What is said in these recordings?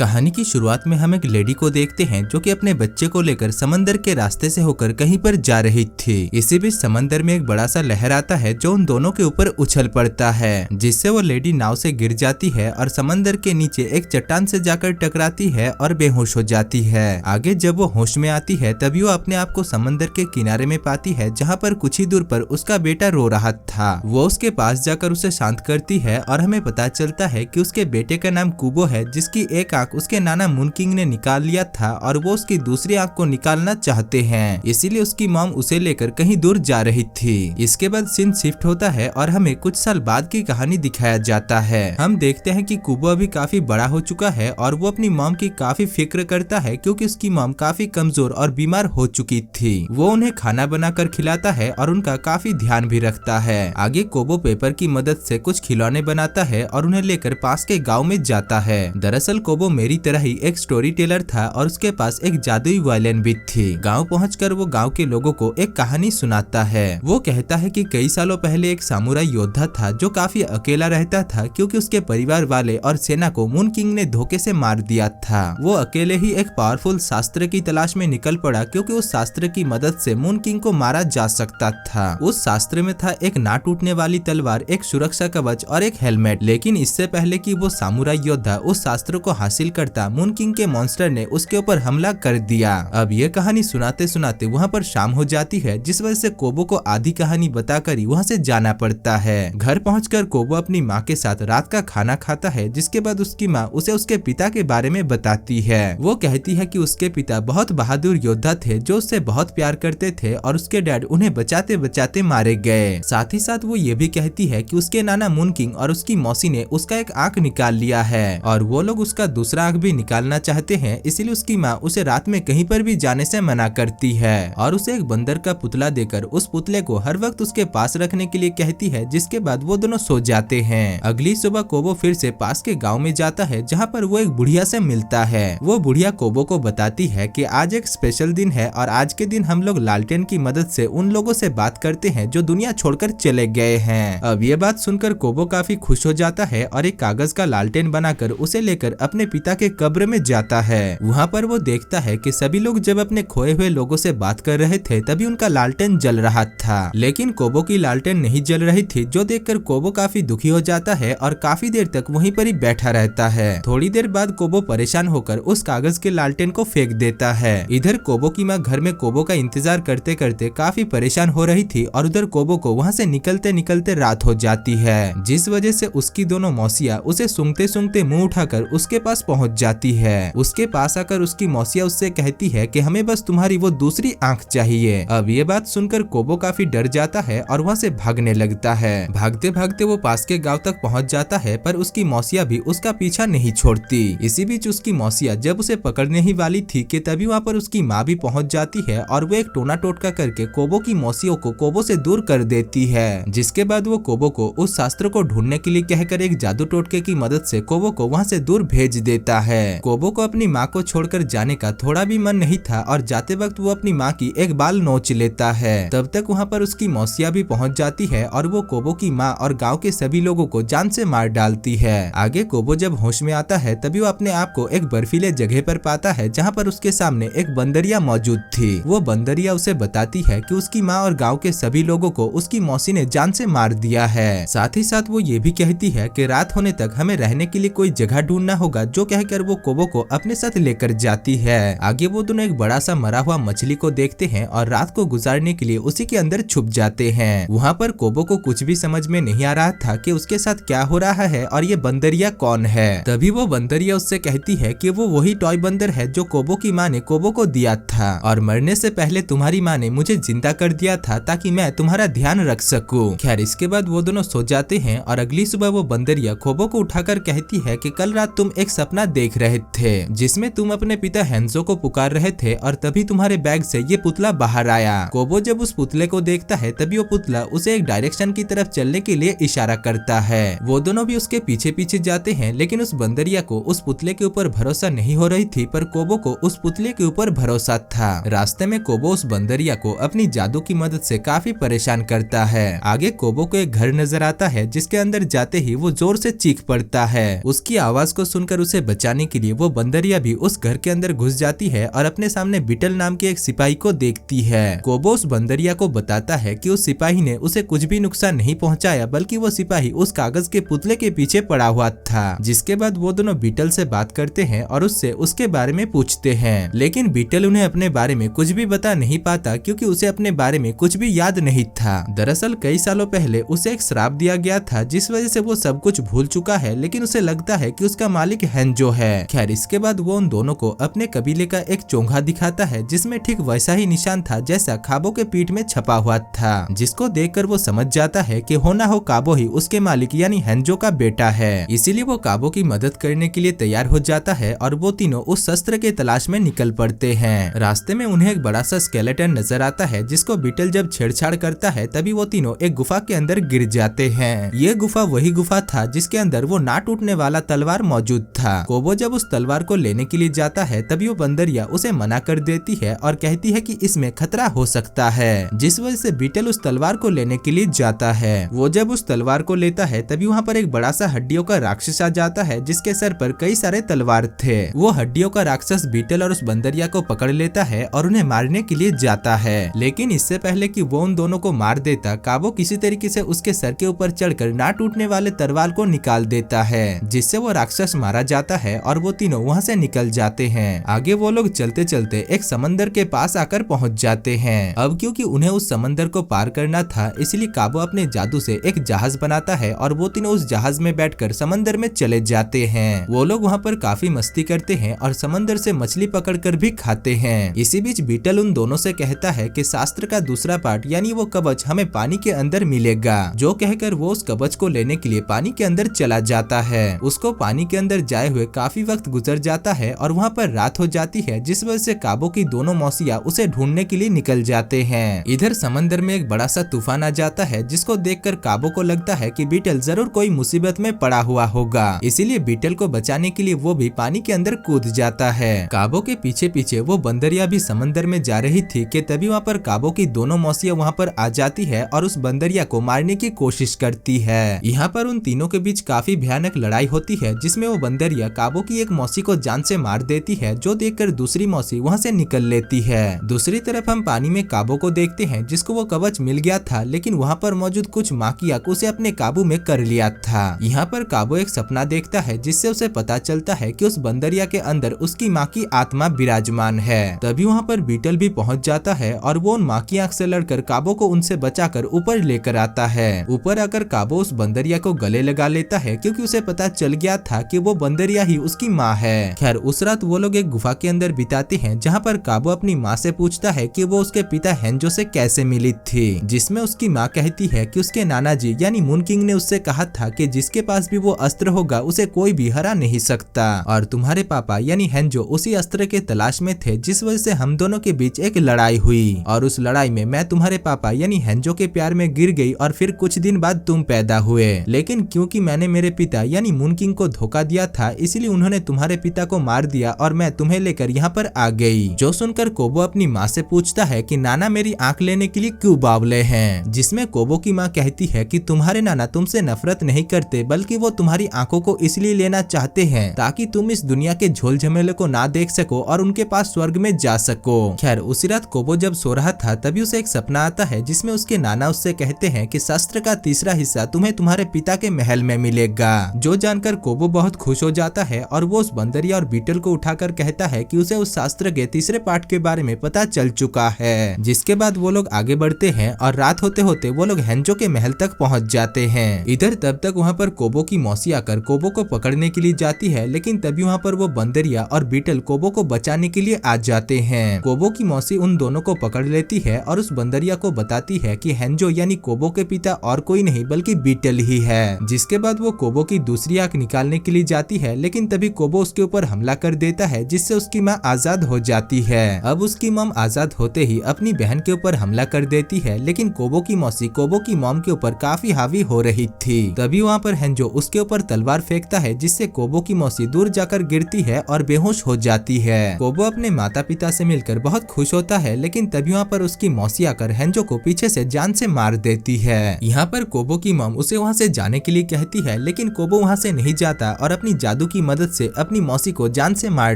कहानी की शुरुआत में हम एक लेडी को देखते हैं जो कि अपने बच्चे को लेकर समंदर के रास्ते से होकर कहीं पर जा रही थी। इसी बीच समंदर में एक बड़ा सा लहर आता है जो उन दोनों के ऊपर उछल पड़ता है, जिससे वो लेडी नाव से गिर जाती है और समंदर के नीचे एक चट्टान से जाकर टकराती है और बेहोश हो जाती है। आगे जब वो होश में आती है तभी वो अपने आप को समंदर के किनारे में पाती है, जहाँ पर कुछ ही दूर पर उसका बेटा रो रहा था। वो उसके पास जाकर उसे शांत करती है और हमें पता चलता है कि उसके बेटे का नाम कुबो है, जिसकी एक आंख उसके नाना मून किंग ने निकाल लिया था और वो उसकी दूसरी आंख को निकालना चाहते हैं, इसीलिए उसकी मॉम उसे लेकर कहीं दूर जा रही थी। इसके बाद सीन शिफ्ट होता है और हमें कुछ साल बाद की कहानी दिखाया जाता है। हम देखते हैं कि कुबो अभी काफी बड़ा हो चुका है और वो अपनी मॉम की काफी फिक्र करता है, क्योंकि उसकी मॉम काफी कमजोर और बीमार हो चुकी थी। वो उन्हें खाना बनाकर खिलाता है और उनका काफी ध्यान भी रखता है। आगे कोबो पेपर की मदद से कुछ खिलौने बनाता है और उन्हें लेकर पास के गाँव में जाता है। दरअसल कोबो मेरी तरह ही एक स्टोरी टेलर था और उसके पास एक जादुई वायलिन भी थी। गांव पहुंचकर वो गांव के लोगों को एक कहानी सुनाता है। वो कहता है कि कई सालों पहले एक सामुराई योद्धा था जो काफी अकेला रहता था, क्योंकि उसके परिवार वाले और सेना को मून किंग ने धोखे से मार दिया था। वो अकेले ही एक पावरफुल शास्त्र की तलाश में निकल पड़ा, क्योंकि उस शास्त्र की मदद से मून किंग को मारा जा सकता था। उस शास्त्र में था एक ना टूटने वाली तलवार, एक सुरक्षा कवच और एक हेलमेट। लेकिन इससे पहले कि वो सामुराई योद्धा उस शास्त्र को हासिल करता, मून किंग के मॉन्स्टर ने उसके ऊपर हमला कर दिया। अब ये कहानी सुनाते सुनाते वहाँ पर शाम हो जाती है, जिस वजह से कोबो को आधी कहानी बताकर ही वहाँ से जाना पड़ता है। घर पहुंचकर कोबो अपनी माँ के साथ रात का खाना खाता है, जिसके बाद उसकी माँ उसे उसके पिता के बारे में बताती है। वो कहती है कि उसके पिता बहुत बहादुर योद्धा थे जो उससे बहुत प्यार करते थे और उसके डैड उन्हें बचाते बचाते मारे गए। साथ ही साथ वो ये भी कहती है कि उसके नाना मून किंग और उसकी मौसी ने उसका एक आंख निकाल लिया है और वो लोग उसका दूसरा आंख भी निकालना चाहते हैं, इसीलिए उसकी माँ उसे रात में कहीं पर भी जाने से मना करती है और उसे एक बंदर का पुतला देकर उस पुतले को हर वक्त उसके पास रखने के लिए कहती है, जिसके बाद वो दोनों सो जाते हैं। अगली सुबह कोबो फिर से पास के गांव में जाता है, जहां पर वो एक बुढ़िया से मिलता है। वो बुढ़िया कोबो को बताती है कि आज एक स्पेशल दिन है और आज के दिन हम लोग लालटेन की मदद से उन लोगों से बात करते हैं जो दुनिया छोड़कर चले गए हैं। अब ये बात सुनकर कोबो काफी खुश हो जाता है और एक कागज का लालटेन बनाकर उसे लेकर अपने पिता के कब्र में जाता है। वहाँ पर वो देखता है कि सभी लोग जब अपने खोए हुए लोगों से बात कर रहे थे तभी उनका लालटेन जल रहा था, लेकिन कोबो की लालटेन नहीं जल रही थी, जो देखकर कोबो काफी दुखी हो जाता है और काफी देर तक वहीं पर ही बैठा रहता है। थोड़ी देर बाद कोबो परेशान होकर उस कागज के लालटेन को फेंक देता है। इधर कोबो की माँ घर में कोबो का इंतजार करते करते काफी परेशान हो रही थी और उधर कोबो को वहाँ से निकलते निकलते रात हो जाती है, जिस वजह से उसकी दोनों मौसिया उसे सूंघते सूंघते मुंह उठाकर उसके पास पहुँच जाती है। उसके पास आकर उसकी मौसिया उससे कहती है कि हमें बस तुम्हारी वो दूसरी आंख चाहिए। अब ये बात सुनकर कोबो काफी डर जाता है और वहाँ से भागने लगता है। भागते भागते वो पास के गांव तक पहुँच जाता है, पर उसकी मौसिया भी उसका पीछा नहीं छोड़ती। इसी बीच उसकी मौसिया जब उसे पकड़ने ही वाली थी कि तभी वहाँ पर उसकी माँ भी पहुँच जाती है और वो एक टोना टोटका करके कोबो की मौसियों को कोबो से दूर कर देती है। जिसके बाद वो कोबो को उस शास्त्र को ढूंढने के लिए कहकर एक जादू टोटके की मदद से कोबो को वहाँ से दूर भेज देता है। कोबो को अपनी माँ को छोड़कर जाने का थोड़ा भी मन नहीं था और जाते वक्त वो अपनी माँ की एक बाल नोच लेता है। तब तक वहाँ पर उसकी मौसिया भी पहुँच जाती है और वो कोबो की माँ और गांव के सभी लोगों को जान से मार डालती है। आगे कोबो जब होश में आता है तभी वो अपने आप को एक बर्फीले जगह पर पाता है, जहाँ पर उसके सामने एक बंदरिया मौजूद थी। वो बंदरिया उसे बताती है कि उसकी माँ और गाँव के सभी लोगों को उसकी मौसी ने जान से मार दिया है। साथ ही साथ वो ये भी कहती है कि रात होने तक हमें रहने के लिए कोई जगह ढूंढना होगा, जो कहकर वो कोबो को अपने साथ लेकर जाती है। आगे वो दोनों एक बड़ा सा मरा हुआ मछली को देखते हैं और रात को गुजारने के लिए उसी के अंदर छुप जाते हैं। वहाँ पर कोबो को कुछ भी समझ में नहीं आ रहा था कि उसके साथ क्या हो रहा है और ये बंदरिया कौन है। तभी वो बंदरिया उससे कहती है कि वो वही टॉय बंदर है जो कोबो की माँ ने कोबो को दिया था और मरने से पहले तुम्हारी माँ ने मुझे जिंदा कर दिया था ताकि मैं तुम्हारा ध्यान रख सकूं। खैर इसके बाद वो दोनों सो जाते हैं और अगली सुबह वो बंदरिया कोबो को उठाकर कहती है कि कल रात तुम एक सपना देख रहे थे जिसमें तुम अपने पिता हेंजो को पुकार रहे थे और तभी तुम्हारे बैग से ये पुतला बाहर आया। कोबो जब उस पुतले को देखता है तभी वो पुतला उसे एक डायरेक्शन की तरफ चलने के लिए इशारा करता है। वो दोनों भी उसके पीछे पीछे जाते हैं, लेकिन उस बंदरिया को उस पुतले के ऊपर भरोसा नहीं हो रही थी, पर कोबो को उस पुतले के ऊपर भरोसा था। रास्ते में कोबो उस बंदरिया को अपनी जादू की मदद से काफी परेशान करता है। आगे कोबो को एक घर नजर आता है, जिसके अंदर जाते ही वो जोर से चीख पड़ता है। उसकी आवाज को सुनकर उसे बचाने के लिए वो बंदरिया भी उस घर के अंदर घुस जाती है और अपने सामने बीटल नाम के एक सिपाही को देखती है। कोबो उस बंदरिया को बताता है कि उस सिपाही ने उसे कुछ भी नुकसान नहीं पहुंचाया, बल्कि वो सिपाही उस कागज के पुतले के पीछे पड़ा हुआ था। जिसके बाद वो दोनों बीटल से बात करते हैं और उससे उसके बारे में पूछते हैं, लेकिन बीटल उन्हें अपने बारे में कुछ भी बता नहीं पाता क्योंकि उसे अपने बारे में कुछ भी याद नहीं था। दरअसल कई सालों पहले उसे एक श्राप दिया गया था जिस वजह से वो सब कुछ भूल चुका है, लेकिन उसे लगता है कि उसका मालिक हेंजो है। खैर इसके बाद वो उन दोनों को अपने कबीले का एक चोंगा दिखाता है जिसमें ठीक वैसा ही निशान था जैसा काबो के पीठ में छपा हुआ था, जिसको देखकर वो समझ जाता है कि होना हो काबो ही उसके मालिक यानी हेंजो का बेटा है। इसीलिए वो काबो की मदद करने के लिए तैयार हो जाता है और वो तीनों उस शस्त्र के तलाश में निकल पड़ते हैं। रास्ते में उन्हें एक बड़ा सा स्केलेटन नजर आता है जिसको बीटल जब छेड़छाड़ करता है तभी वो तीनों एक गुफा के अंदर गिर जाते हैं। ये गुफा वही गुफा था जिसके अंदर वो ना टूटने वाला तलवार मौजूद था। कोबो जब उस तलवार को लेने के लिए जाता है तभी वो बंदरिया उसे मना कर देती है और कहती है कि इसमें खतरा हो सकता है, जिस वजह से बीटल उस तलवार को लेने के लिए जाता है। वो जब उस तलवार को लेता है तभी वहाँ पर एक बड़ा सा हड्डियों का राक्षस आ जाता है जिसके सर पर कई सारे तलवार थे। वो हड्डियों का राक्षस बीटल और उस बंदरिया को पकड़ लेता है और उन्हें मारने के लिए जाता है, लेकिन इससे पहले कि वो उन दोनों को मार देता, काबो किसी तरीके से उसके सर के ऊपर चढ़कर ना टूटने वाले तलवार को निकाल देता है, जिससे वो राक्षस मारा जाता है और वो तीनों वहाँ से निकल जाते हैं। आगे वो लोग चलते चलते एक समंदर के पास आकर पहुँच जाते हैं। अब क्योंकि उन्हें उस समंदर को पार करना था इसलिए काबो अपने जादू से एक जहाज बनाता है और वो तीनों उस जहाज में बैठकर समंदर में चले जाते हैं। वो लोग वहाँ पर काफी मस्ती करते हैं और समंदर से मछली पकड़कर भी खाते हैं। इसी बीच बीटल उन दोनों से कहता है कि शास्त्र का दूसरा पार्ट यानी वो कवच हमें पानी के अंदर मिलेगा, जो कहकर वो उस कवच को लेने के लिए पानी के अंदर चला जाता है। उसको पानी के अंदर जाए हुए काफी वक्त गुजर जाता है और वहाँ पर रात हो जाती है, जिस वजह से काबो की दोनों मौसिया उसे ढूंढने के लिए निकल जाते हैं। इधर समंदर में एक बड़ा सा तूफान आ जाता है जिसको देखकर काबो को लगता है कि बीटल जरूर कोई मुसीबत में पड़ा हुआ होगा, इसीलिए बीटल को बचाने के लिए वो भी पानी के अंदर कूद जाता है। काबो के पीछे पीछे वो बंदरिया भी समंदर में जा रही थी कि तभी वहाँ पर काबो की दोनों मौसिया वहाँ पर आ जाती है और उस बंदरिया को मारने की कोशिश करती है। यहाँ पर उन तीनों के बीच काफी भयानक लड़ाई होती है जिसमें वो बंदरिया काबो की एक मौसी को जान से मार देती है, जो देखकर दूसरी मौसी वहाँ से निकल लेती है। दूसरी तरफ हम पानी में काबो को देखते हैं जिसको वो कवच मिल गया था, लेकिन वहाँ पर मौजूद कुछ माकिया उसे अपने काबू में कर लिया था। यहाँ पर काबो एक सपना देखता है जिससे उसे पता चलता है कि उस बंदरिया के अंदर उसकी माँ की आत्मा विराजमान है। तभी वहाँ पर बीटल भी पहुँच जाता है और वो उन माँ की आंख से लड़कर काबो को उनसे बचाकर ऊपर लेकर आता है। ऊपर आकर काबो उस बंदरिया को गले लगा लेता है क्योंकि उसे पता चल गया था कि वो बंदरिया ही उसकी माँ है। खैर उस रात वो लोग एक गुफा के अंदर बिताते हैं जहाँ पर काबो अपनी माँ से पूछता है कि वो उसके पिता हेंजो से कैसे मिली थी, जिसमें उसकी माँ कहती है कि उसके नाना जी यानी मून किंग ने उससे कहा था कि जिसके पास भी वो अस्त्र होगा उसे कोई भी हरा नहीं सकता, और तुम्हारे पापा यानी हेंजो उसी अस्त्र के तलाश में थे, जिस वजह से हम दोनों के बीच एक लड़ाई हुई और उस लड़ाई में मैं तुम्हारे पापा यानी हेंजो के प्यार में गिर गई और फिर कुछ दिन बाद तुम पैदा हुए, लेकिन क्योंकि मैंने मेरे पिता यानी मून किंग को धोखा दिया था इसलिए उन्होंने तुम्हारे पिता को मार दिया और मैं तुम्हें लेकर यहाँ पर आ गई। जो सुनकर कोबो अपनी माँ से पूछता है कि नाना मेरी आंख लेने के लिए क्यों बावले हैं, जिसमें कोबो की माँ कहती है कि तुम्हारे नाना तुमसे नफरत नहीं करते बल्कि वो तुम्हारी आंखों को इसलिए लेना चाहते हैं ताकि तुम इस दुनिया के झोल झमेले को ना देख सको और उनके पास स्वर्ग में जा सको। खैर उसी रात कोबो जब सो रहा था तभी उसे एक सपना आता है जिसमें उसके नाना उससे कहते हैं कि शस्त्र का तीसरा हिस्सा तुम्हें तुम्हारे पिता के महल में मिलेगा। जो जानकर कोबो बहुत खुश हो जाता है और वो उस बंदरिया और बीटल को उठाकर कहता है कि उसे उस शास्त्र के तीसरे पार्ट के बारे में पता चल चुका है। जिसके बाद वो लोग आगे बढ़ते हैं और रात होते होते वो लोग हेंजो के महल तक पहुंच जाते हैं। इधर तब तक वहाँ पर कोबो की मौसी आकर कोबो को पकड़ने के लिए जाती है, लेकिन तभी वहाँ पर वो बंदरिया और बीटल कोबो को बचाने के लिए आ जाते हैं। कोबो की मौसी उन दोनों को पकड़ लेती है और उस बंदरिया को बताती है कि हेंजो यानी कोबो के पिता और कोई नहीं बल्कि बीटल ही है। जिसके बाद वो कोबो की दूसरी आंख निकालने के लिए जाती है, लेकिन तभी कोबो उसके ऊपर हमला कर देता है जिससे उसकी माँ आजाद हो जाती है। अब उसकी मॉम आजाद होते ही अपनी बहन के ऊपर हमला कर देती है, लेकिन कोबो की मौसी कोबो की मॉम के ऊपर काफी हावी हो रही थी। तभी वहाँ पर हेंजो उसके ऊपर तलवार फेंकता है जिससे कोबो की मौसी दूर जाकर गिरती है और बेहोश हो जाती है। कोबो अपने माता पिता से मिलकर बहुत खुश होता है, लेकिन तभी वहाँ पर उसकी मौसी आकर हेंजो को पीछे से जान से मार देती है। यहाँ पर कोबो की मॉम उसे वहाँ से जाने के लिए कहती है, लेकिन कोबो वहाँ से नहीं जाता और अपनी जादू की मदद से अपनी मौसी को जान से मार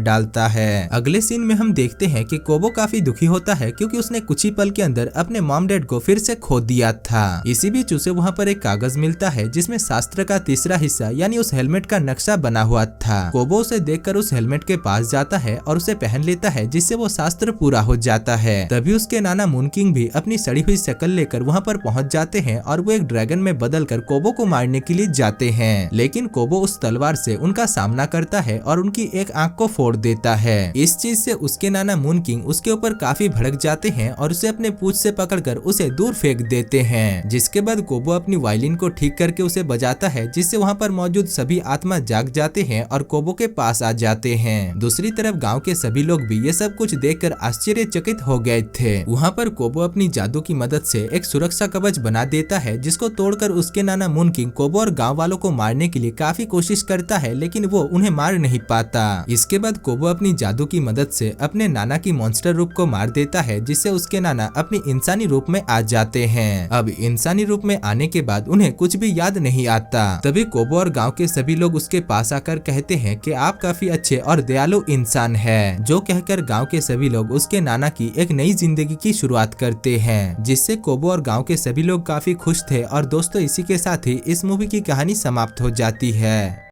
डालता है। अगले सीन में हम देखते हैं कि कोबो काफी दुखी होता है क्योंकि उसने कुछ ही पल के अंदर अपने मॉम डैड को फिर से खो दिया था। इसी बीच उसे वहाँ पर एक कागज मिलता है जिसमें शास्त्र का तीसरा हिस्सा यानी उस हेलमेट का नक्शा बना हुआ था। कोबो उसे देखकर उस हेलमेट के पास जाता है और उसे पहन लेता है जिससे वो शास्त्र पूरा हो जाता है। तभी उसके नाना मून किंग भी अपनी सड़ी हुई शक्ल लेकर वहाँ पर पहुँच जाते हैं और वो एक ड्रैगन में बदलकर कोबो को मारने के लिए जाते हैं, लेकिन कोबो उस तलवार से उनका सामना करता है और उनकी एक आंख को फोड़ देता है। इस चीज से उसके नाना मून किंग उसके ऊपर काफी भड़क जाते हैं और उसे अपने पूंछ से पकड़कर उसे दूर फेंक देते हैं। जिसके बाद कोबो अपनी वायलिन को ठीक करके उसे बजाता है जिससे वहाँ पर मौजूद सभी आत्मा जाग जाते हैं और कोबो के पास आ जाते हैं। दूसरी तरफ गांव के सभी लोग भी ये सब कुछ देखकर आश्चर्यचकित हो गए थे। वहाँ पर कोबो अपनी जादू की मदद से एक सुरक्षा कवच बना देता है जिसको तोड़कर उसके नाना मून किंग कोबो और गाँव वालों को मारने के लिए काफी कोशिश करता है, लेकिन वो उन्हें मार नहीं पाता। इसके बाद कोबो अपनी जादू की मदद से अपने नाना की मॉन्स्टर रूप को मार देता है जिससे उसके नाना अपनी इंसानी रूप में आ जाते हैं। अब इंसानी रूप में आने के बाद उन्हें कुछ भी याद नहीं आता। तभी कोबो और गांव के सभी लोग उसके पास आकर कहते हैं कि आप काफी अच्छे और दयालु इंसान हैं, जो कहकर गांव के सभी लोग उसके नाना की एक नई जिंदगी की शुरुआत करते हैं, जिससे कोबो और गांव के सभी लोग काफी खुश थे। और दोस्तों, इसी के साथ ही इस मूवी की कहानी समाप्त हो जाती है।